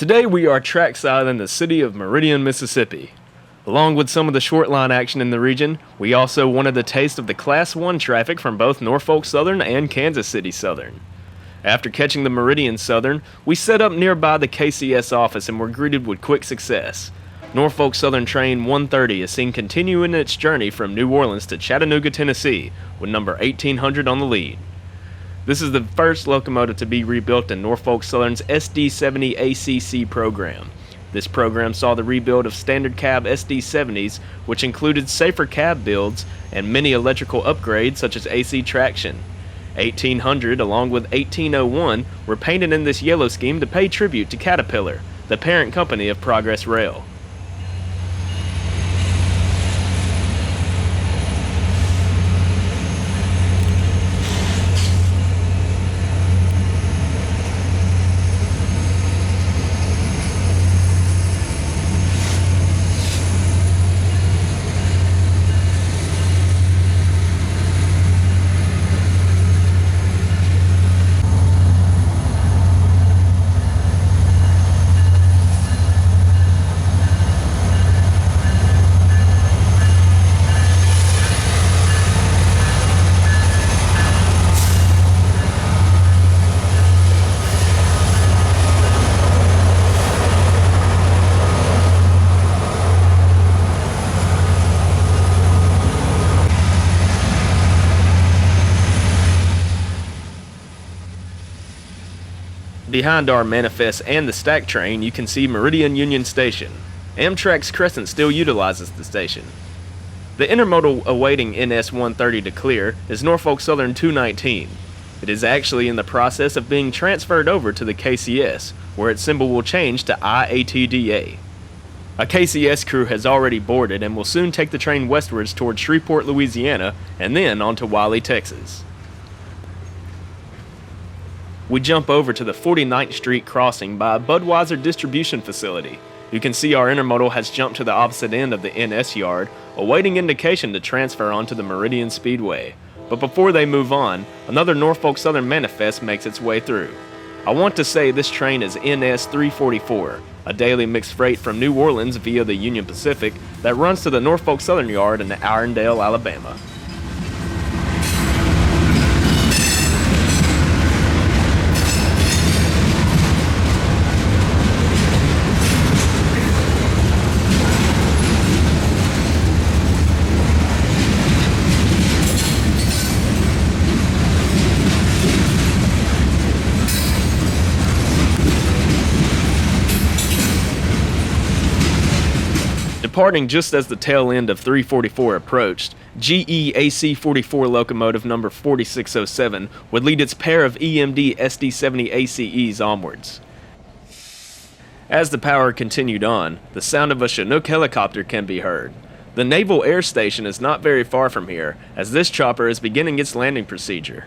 Today we are trackside in the city of Meridian, Mississippi. Along with some of the short line action in the region, we also wanted a taste of the Class 1 traffic from both Norfolk Southern and Kansas City Southern. After catching the Meridian Southern, we set up nearby the KCS office and were greeted with quick success. Norfolk Southern Train 130 is seen continuing its journey from New Orleans to Chattanooga, Tennessee, with number 1800 on the lead. This is the first locomotive to be rebuilt in Norfolk Southern's SD70 ACC program. This program saw the rebuild of standard cab SD70s, which included safer cab builds and many electrical upgrades such as AC traction. 1800 along with 1801 were painted in this yellow scheme to pay tribute to Caterpillar, the parent company of Progress Rail. Behind our manifest and the stack train, you can see Meridian Union Station. Amtrak's Crescent still utilizes the station. The intermodal awaiting NS 130 to clear is Norfolk Southern 219. It is actually in the process of being transferred over to the KCS, where its symbol will change to IATDA. A KCS crew has already boarded and will soon take the train westwards toward Shreveport, Louisiana, and then on to Wiley, Texas. We jump over to the 49th Street crossing by a Budweiser distribution facility. You can see our intermodal has jumped to the opposite end of the NS yard, awaiting indication to transfer onto the Meridian Speedway. But before they move on, another Norfolk Southern manifest makes its way through. I want to say this train is NS 344, a daily mixed freight from New Orleans via the Union Pacific that runs to the Norfolk Southern yard in Irondale, Alabama. Departing just as the tail end of 344 approached, GE AC44 locomotive number 4607 would lead its pair of EMD SD70 ACEs onwards. As the power continued on, the sound of a Chinook helicopter can be heard. The Naval Air Station is not very far from here, as this chopper is beginning its landing procedure.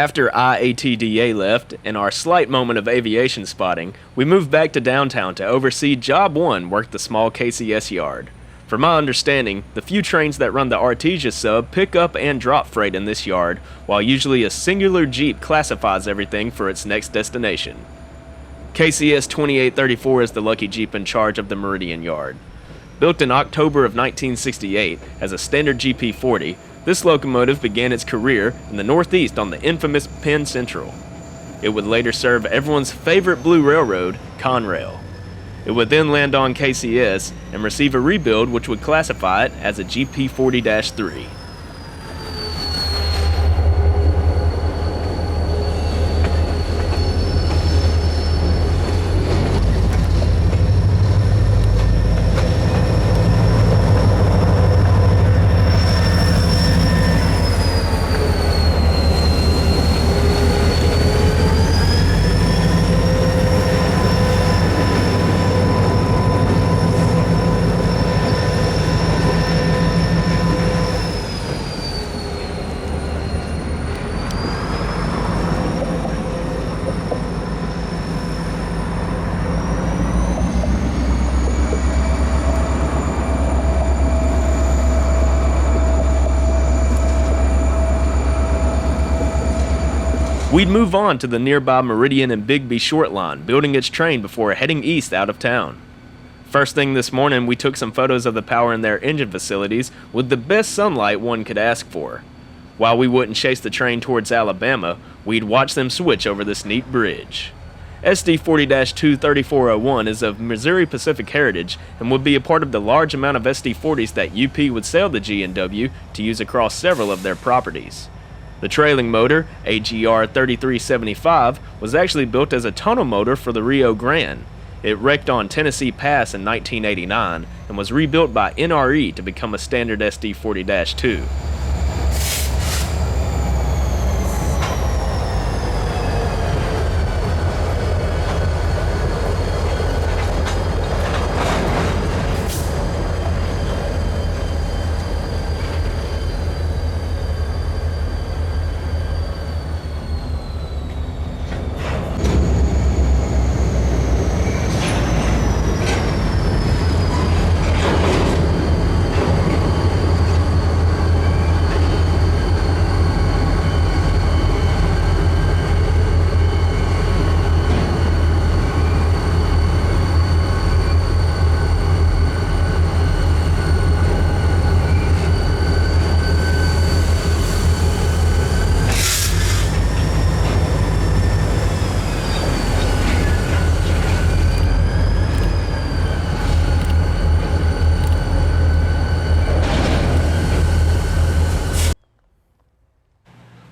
After IATDA left and our slight moment of aviation spotting, we moved back to downtown to oversee Job 1 work the small KCS yard. From my understanding, the few trains that run the Artesia sub pick up and drop freight in this yard, while usually a singular Jeep classifies everything for its next destination. KCS 2834 is the lucky Jeep in charge of the Meridian yard. Built in October of 1968 as a standard GP40, this locomotive began its career in the Northeast on the infamous Penn Central. It would later serve everyone's favorite blue railroad, Conrail. It would then land on KCS and receive a rebuild which would classify it as a GP40-3. We'd move on to the nearby Meridian and Bigby short line, building its train before heading east out of town. First thing this morning, we took some photos of the power in their engine facilities with the best sunlight one could ask for. While we wouldn't chase the train towards Alabama, we'd watch them switch over this neat bridge. SD 40-23401 is of Missouri Pacific heritage and would be a part of the large amount of SD 40s that UP would sell the G&W to use across several of their properties. The trailing motor, AGR 3375, was actually built as a tunnel motor for the Rio Grande. It wrecked on Tennessee Pass in 1989 and was rebuilt by NRE to become a standard SD 40-2.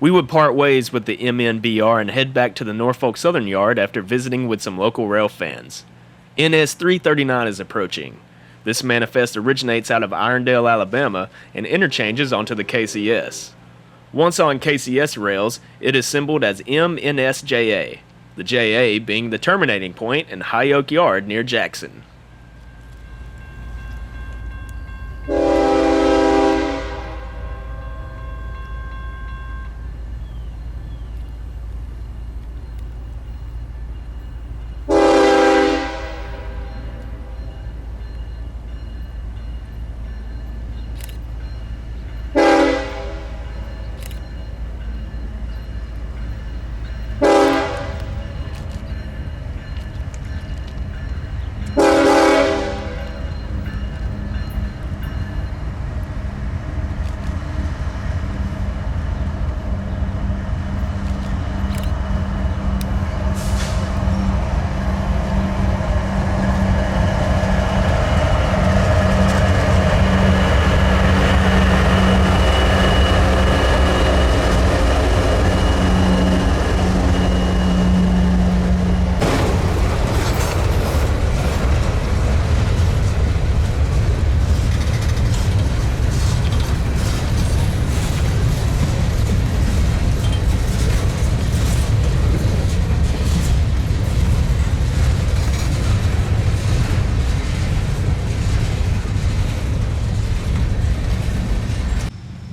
We would part ways with the MNBR and head back to the Norfolk Southern Yard after visiting with some local rail fans. NS 339 is approaching. This manifest originates out of Irondale, Alabama, and interchanges onto the KCS. Once on KCS rails, it is symboled as MNSJA, the JA being the terminating point in High Oak Yard near Jackson.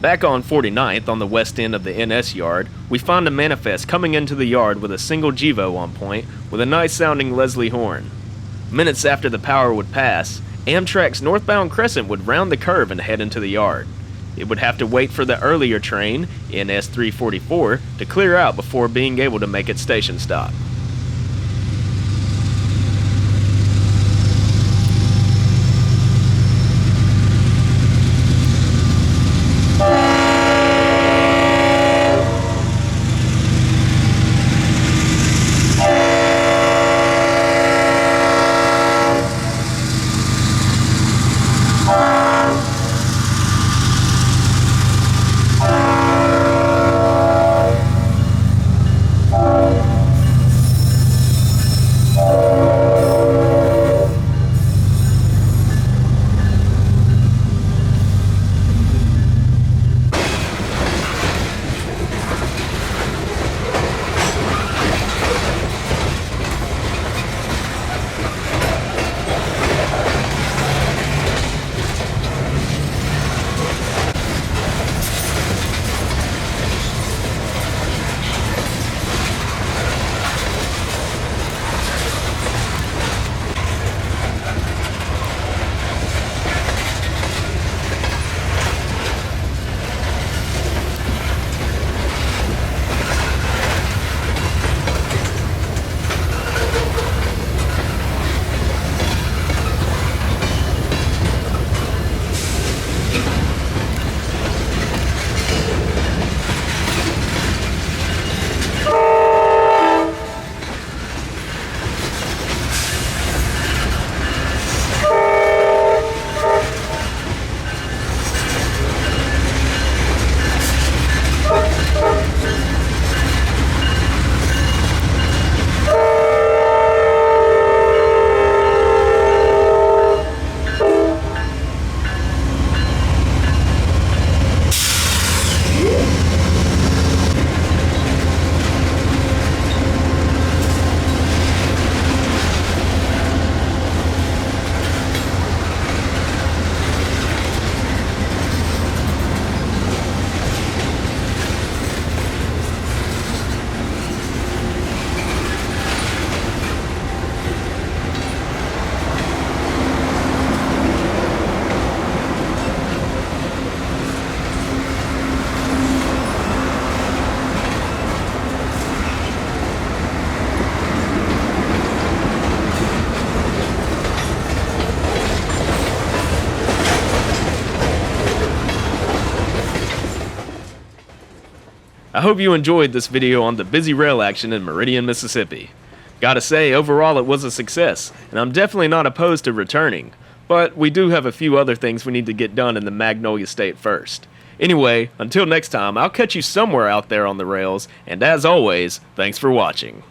Back on 49th on the west end of the NS yard, we find a manifest coming into the yard with a single GEVO on point with a nice sounding Leslie horn. Minutes after the power would pass, Amtrak's northbound Crescent would round the curve and head into the yard. It would have to wait for the earlier train, NS 344, to clear out before being able to make its station stop. I hope you enjoyed this video on the busy rail action in Meridian, Mississippi. Gotta say, overall it was a success, and I'm definitely not opposed to returning, but we do have a few other things we need to get done in the Magnolia State first. Anyway, until next time, I'll catch you somewhere out there on the rails, and as always, thanks for watching.